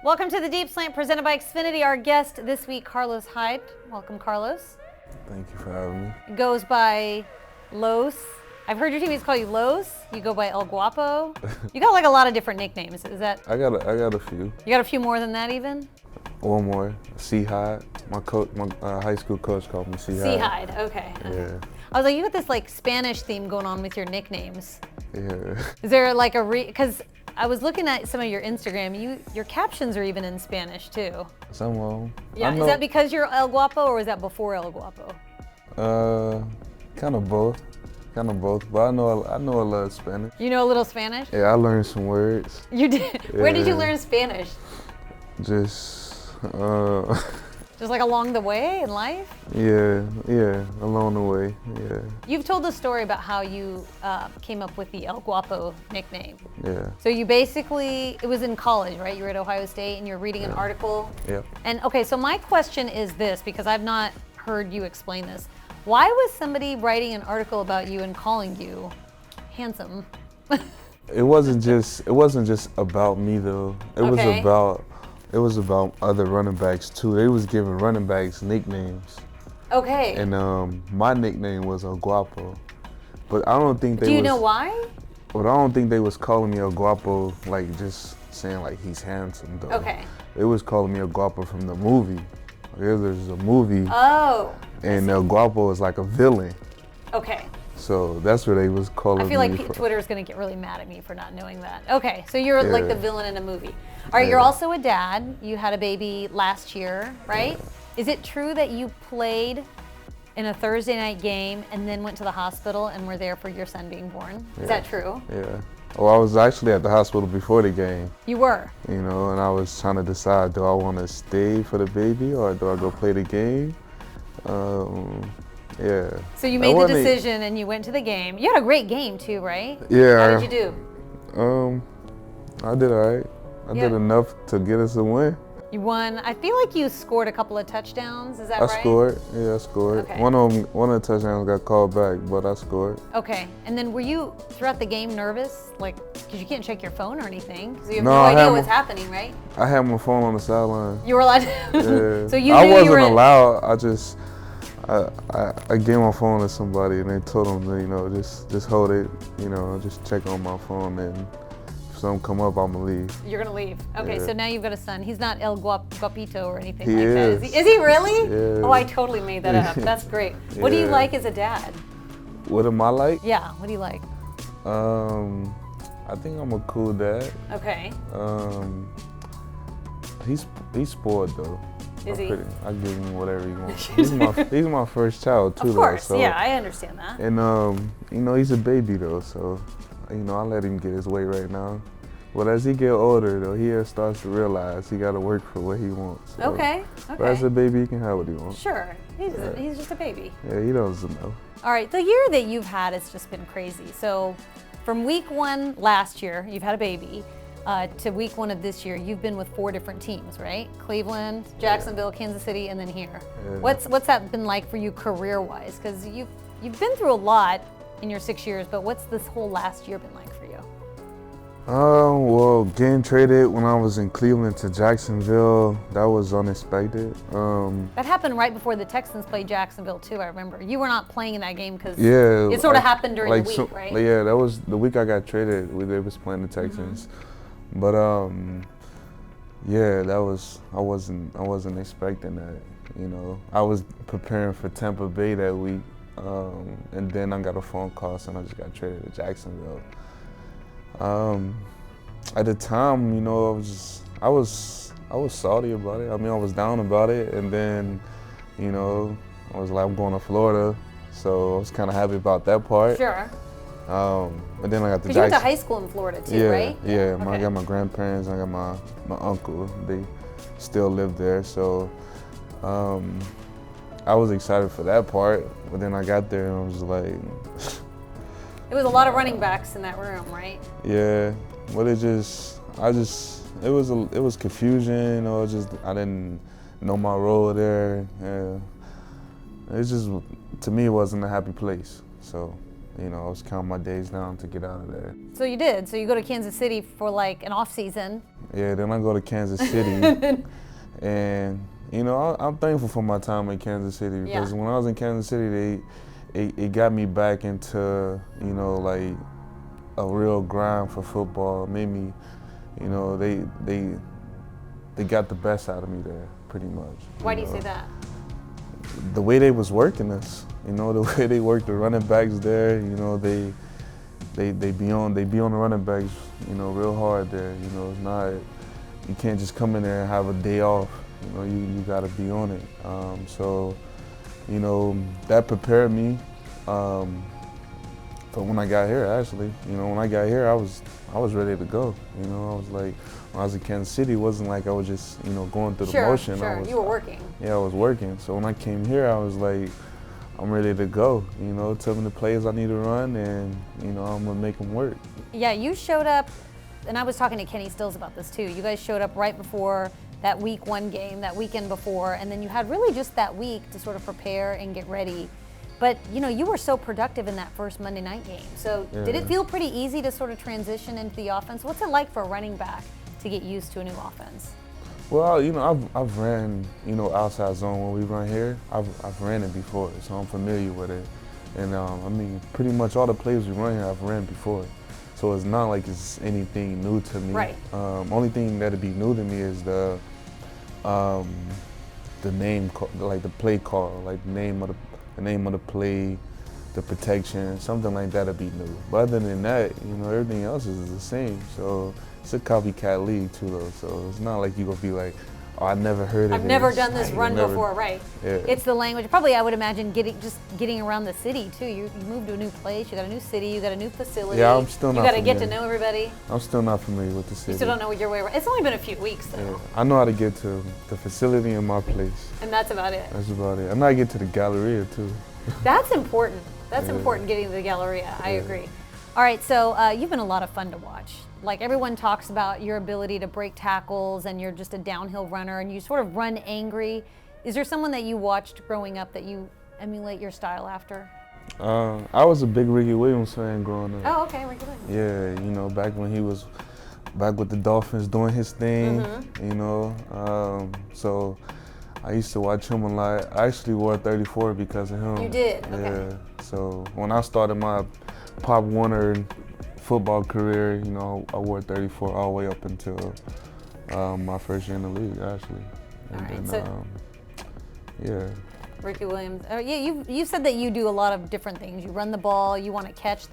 Welcome to the Deep Slant presented by Xfinity. Our guest this week, Carlos Hyde. Welcome, Carlos. Thank you for having me. Goes by Los. I've heard your teammates call you Los. You go by El Guapo. You got like a lot of different nicknames. Is that? I got a few. You got a few more than that even? One more. Hyde. My high school coach called me Hyde. Hyde. Okay. Yeah. I was like, you got this like Spanish theme going on with your nicknames. Yeah. Is there like because I was looking at some of your Instagram. Your captions are even in Spanish too. Some of them. Yeah. Is that because you're El Guapo or was that before El Guapo? Kind of both. But I know a lot of Spanish. You know a little Spanish? Yeah, I learned some words. You did? Yeah. Where did you learn Spanish? Just Just like along the way in life? Yeah, along the way, yeah. You've told the story about how you came up with the El Guapo nickname. Yeah. So you basically, it was in college, right? You were at Ohio State and you're reading an article. Yep. And okay, so my question is this, because I've not heard you explain this. Why was somebody writing an article about you and calling you handsome? It wasn't just about me though. It was about other running backs too. They was giving running backs nicknames. Okay. And my nickname was El Guapo, but I don't think they. Do you know why? But I don't think they was calling me El Guapo like just saying like he's handsome though. Okay. They was calling me El Guapo from the movie. There's a movie. Oh. And El Guapo is like a villain. Okay. So that's where they was calling me. I feel like Twitter's gonna get really mad at me for not knowing that. Okay, so you're like the villain in a movie. All right, you're also a dad. You had a baby last year, right? Yeah. Is it true that you played in a Thursday night game and then went to the hospital and were there for your son being born? Is that true? Yeah. Well, I was actually at the hospital before the game. You were? You know, and I was trying to decide, do I want to stay for the baby or do I go play the game? Yeah. So you made the decision and you went to the game. You had a great game too, right? Yeah. How did you do? I did all right. I did enough to get us a win. You won. I feel like you scored a couple of touchdowns. Is that right? I scored. Yeah, I scored. Okay. One of the touchdowns got called back, but I scored. Okay. And then were you throughout the game nervous? Like, because you can't check your phone or anything. So you have no idea what's happening, right? I had my phone on the sideline. You were allowed to? Yeah. So you I knew wasn't you were allowed. I gave my phone to somebody and they told them to, just hold it, just check on my phone and if something come up, I'm gonna leave. You're gonna leave. Okay, Yeah. So now you've got a son. He's not El Guapito or anything He like is. that. Is he really? Yeah. Oh, I totally made that up. That's great. What do you Yeah. like as a dad? What am I like? Yeah, what do you like? I think I'm a cool dad. Okay. He's spoiled though. Is he? I give him whatever he wants. He's my first child too. Of course, though, so. yeah, I understand that. And he's a baby though, so I let him get his way right now. But as he get older though, he starts to realize he got to work for what he wants. So. Okay. But as a baby, he can have what he wants. Sure, he's just a baby. Yeah, he doesn't know. All right, the year that you've had has just been crazy. So from week 1 last year, you've had a baby, to week 1 of this year, you've been with 4 different teams, right? Cleveland, Jacksonville, Kansas City, and then here. Yeah. What's that been like for you career-wise? Because you've been through a lot in your 6 years, but what's this whole last year been like for you? Well, getting traded when I was in Cleveland to Jacksonville, that was unexpected. That happened right before the Texans played Jacksonville too, I remember. You were not playing in that game because it sort of happened during the week, right? Yeah, that was the week I got traded. They was playing the Texans. Mm-hmm. But yeah, I wasn't expecting that. I was preparing for Tampa Bay that week, and then I got a phone call saying I just got traded to Jacksonville. At the time, I was salty about it. I was down about it, and then, I was like, I'm going to Florida, so I was kind of happy about that part. Sure. But then I got the Because you went to high school in Florida too, right? Yeah. Okay. I got my grandparents, I got my uncle. They still live there, so I was excited for that part. But then I got there and I was like. It was a lot of running backs in that room, right? Yeah, but it was confusion. I didn't know my role there. Yeah. To me, it wasn't a happy place. So I was counting my days down to get out of there. So you did. So you go to Kansas City for like an off season. Yeah, then I go to Kansas City, and I'm thankful for my time in Kansas City because when I was in Kansas City, it got me back into like a real grind for football. It made me, they got the best out of me there, pretty much. Why do you say that? The way they was working us, the way they worked the running backs there, they be on the running backs, real hard there. It's not, you can't just come in there and have a day off. You got to be on it. So, that prepared me for when I got here. Actually, when I got here, I was ready to go. I was like, when I was in Kansas City, it wasn't like I was just going through the motion. Sure, you were working. Yeah, I was working. So when I came here, I was like, I'm ready to go. Tell me the plays I need to run, and I'm gonna make them work. Yeah, you showed up, and I was talking to Kenny Stills about this too. You guys showed up right before that week 1 game, that weekend before, and then you had really just that week to sort of prepare and get ready. But you were so productive in that first Monday night game. So did it feel pretty easy to sort of transition into the offense? What's it like for a running back to get used to a new offense? Well, I've ran, outside zone when we run here. I've ran it before, so I'm familiar with it. And pretty much all the plays we run here, I've ran before. So it's not like it's anything new to me. Right. Only thing that'd be new to me is the name, like the play call, like the name of the play, the protection, something like that'd be new. But other than that, everything else is the same. So it's a copycat league too, though. So it's not like you're gonna be like, oh, I never heard of it. I've never done this run before, right? Yeah. It's the language. Probably, I would imagine getting around the city too. You moved to a new place. You got a new city. You got a new facility. Yeah, I'm still not. You got to get to know everybody. I'm still not familiar with the city. You still don't know your way around. It's only been a few weeks though. Yeah. I know how to get to the facility and my place. And that's about it. That's about it. I know how to get to the Galleria too. That's important. That's important, getting to the Galleria. I agree. All right, so you've been a lot of fun to watch. Like, everyone talks about your ability to break tackles, and you're just a downhill runner, and you sort of run angry. Is there someone that you watched growing up that you emulate your style after? I was a big Ricky Williams fan growing up. Oh, okay, Ricky Williams. Yeah, back when he was back with the Dolphins doing his thing, so I used to watch him a lot. I actually wore 34 because of him. You did? Okay. Yeah. So when I started my Pop Warner football career, I wore 34 all the way up until my first year in the league, actually. And then, Ricky Williams. You said that you do a lot of different things. You run the ball. You want to catch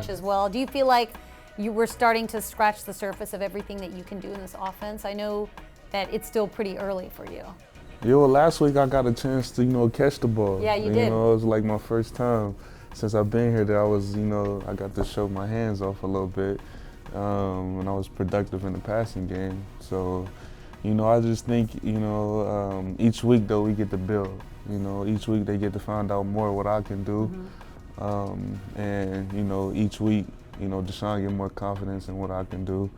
as well. Do you feel like you were starting to scratch the surface of everything that you can do in this offense? I know that it's still pretty early for you. Yeah, well, last week I got a chance to, catch the ball. Yeah, you did. It was like my first time since I've been here that I was, I got to show my hands off a little bit, and I was productive in the passing game. So, I just think, each week though we get to build. Each week they get to find out more what I can do, and each week, Deshaun get more confidence in what I can do.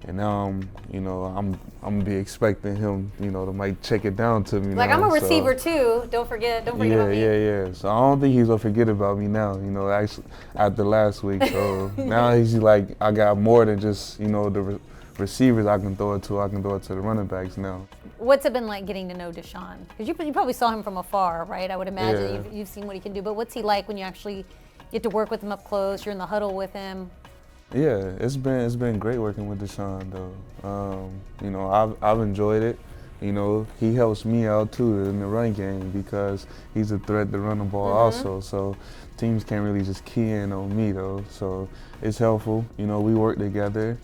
And now I'm gonna be expecting him, to might check it down to me. Like, now, I'm a receiver too. Don't forget about me. Yeah. So I don't think he's gonna forget about me now. Actually after last week. So now he's like, I got more than just the receivers I can throw it to. I can throw it to the running backs now. What's it been like getting to know Deshaun? Because you probably saw him from afar, right? I would imagine you've seen what he can do. But what's he like when you actually get to work with him up close? You're in the huddle with him. Yeah, it's been great working with Deshaun though. I've enjoyed it. He helps me out too in the run game because he's a threat to run the ball also. So teams can't really just key in on me though. So it's helpful. We work together,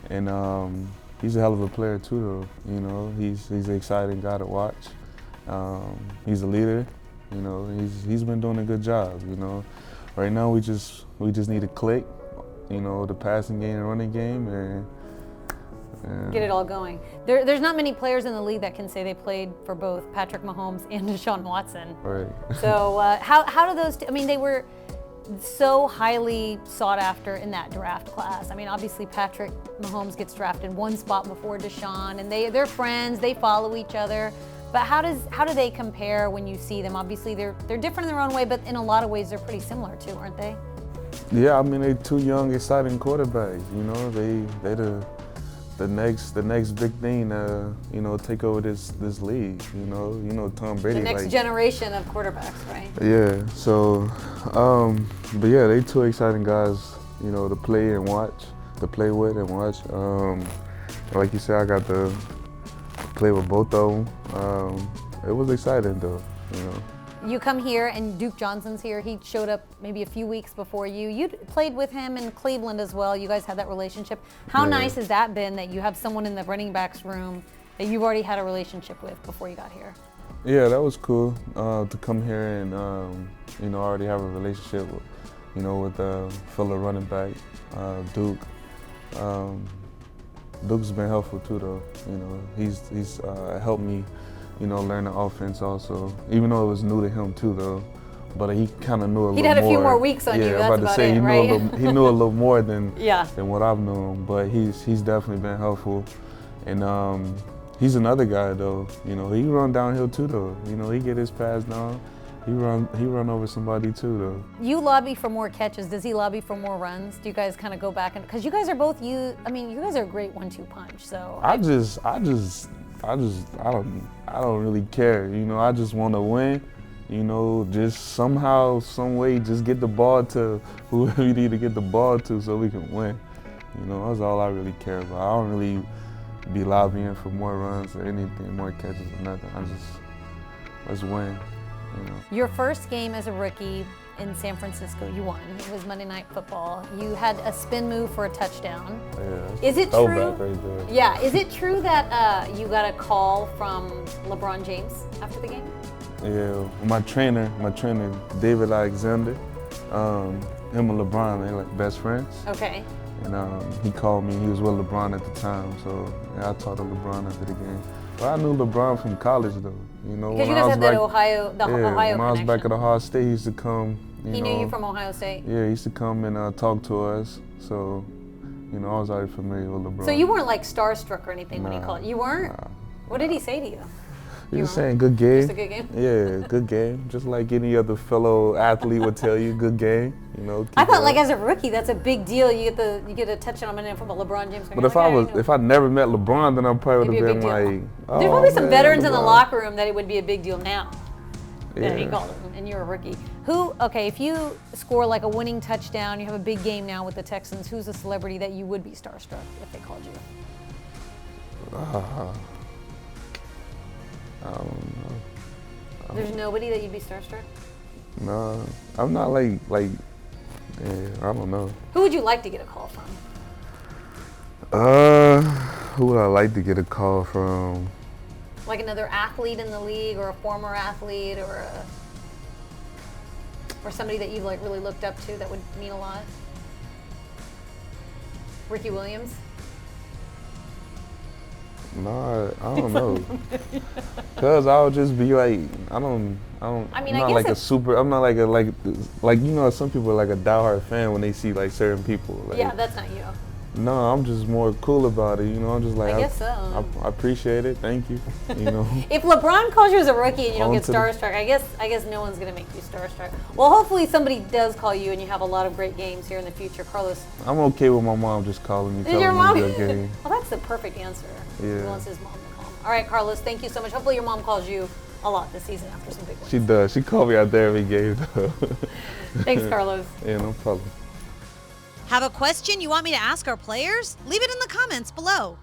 and he's a hell of a player too though. He's an exciting guy to watch. He's a leader. He's been doing a good job. Right now we just need to click. The passing game and running game, and get it all going. There's not many players in the league that can say they played for both Patrick Mahomes and Deshaun Watson. Right. So how do those? They were so highly sought after in that draft class. Obviously Patrick Mahomes gets drafted one spot before Deshaun, and they're friends. They follow each other. But how do they compare when you see them? Obviously they're different in their own way, but in a lot of ways they're pretty similar too, aren't they? Yeah, I mean, they two young, exciting quarterbacks. You know, they the next big thing. You know, take over this league. You know, Tom Brady. The next generation of quarterbacks, right? Yeah. So, but yeah, they two exciting guys. You know, to play and watch, to play with and watch. Like you said, I got to play with both of them. It was exciting though. You know. You come here and Duke Johnson's here. He showed up maybe a few weeks before you. You played with him in Cleveland as well. You guys had that relationship. How nice has that been that you have someone in the running backs room that you've already had a relationship with before you got here? Yeah, that was cool to come here and you know, already have a relationship with, you know, with fellow running back Duke. Duke's been helpful too, though. You know, he's helped me, you know, learn the offense also. Even though it was new to him too, though. But he kind of knew a little more. He'd had a few more weeks on you. That's about it, right? He knew a little more than yeah. than what I've known. But he's definitely been helpful, and he's another guy though. You know, he run downhill too though. You know, he get his pass down. He run over somebody too though. You lobby for more catches. Does he lobby for more runs? Do you guys kind of go back and because you guys are both you guys are a great 1-2 punch. So I don't really care. You know, I just want to win. You know, just somehow, some way, just get the ball to whoever you need to get the ball to so we can win. You know, that's all I really care about. I don't really be lobbying for more runs or anything, more catches or nothing. Let's win. You know. Your first game as a rookie in San Francisco, you won. It was Monday Night Football. You had a spin move for a touchdown. Yeah, is it true? Right there. Yeah, is it true that you got a call from LeBron James after the game? Yeah, my trainer, David Alexander, him and LeBron, they're like best friends. Okay. And he called me. He was with LeBron at the time, so yeah, I talked to LeBron after the game. But I knew LeBron from college, though. You know, because you guys had that Ohio when I was back at connection. Ohio State, he used to come. He knew you from Ohio State. Yeah, he used to come and talk to us. So, you know, I was already familiar with LeBron. So you weren't like starstruck or anything when he called. You weren't. Nah. What did he say to you? He was saying good game. Just a good game? Yeah, good game. Just like any other fellow athlete would tell you, good game. You know. I thought like as a rookie, that's a big deal. You get a touchdown from a LeBron James. But if I never met LeBron, then I probably would have been like, oh, there's probably some veterans LeBron. in the locker room that it would be a big deal now. Yeah. He called him, and you're a rookie. If you score like a winning touchdown, you have a big game now with the Texans, who's a celebrity that you would be starstruck if they called you? I don't know. There's nobody that you'd be starstruck? No, I'm not like, yeah, I don't know. Who would you like to get a call from? Who would I like to get a call from? Like another athlete in the league, or a former athlete, or somebody that you like really looked up to that would mean a lot? Ricky Williams? No, I don't know. Cause I would just be like, I mean, I'm not like a super. I'm not like you know, some people are like a diehard fan when they see like certain people. Like, yeah, that's not you. No, I'm just more cool about it. You know, I'm just like, I guess so. I appreciate it. Thank you. You know. If LeBron calls you as a rookie and you don't get starstruck, I guess no one's gonna make you starstruck. Well, hopefully somebody does call you and you have a lot of great games here in the future, Carlos. I'm okay with my mom just calling me. Is your mom? Good game. Well, that's the perfect answer. Yeah. He wants his mom to call him. All right, Carlos, thank you so much. Hopefully your mom calls you a lot this season after some big wins. She does. She called me out there every game. Thanks, Carlos. Yeah, no problem. Have a question you want me to ask our players? Leave it in the comments below.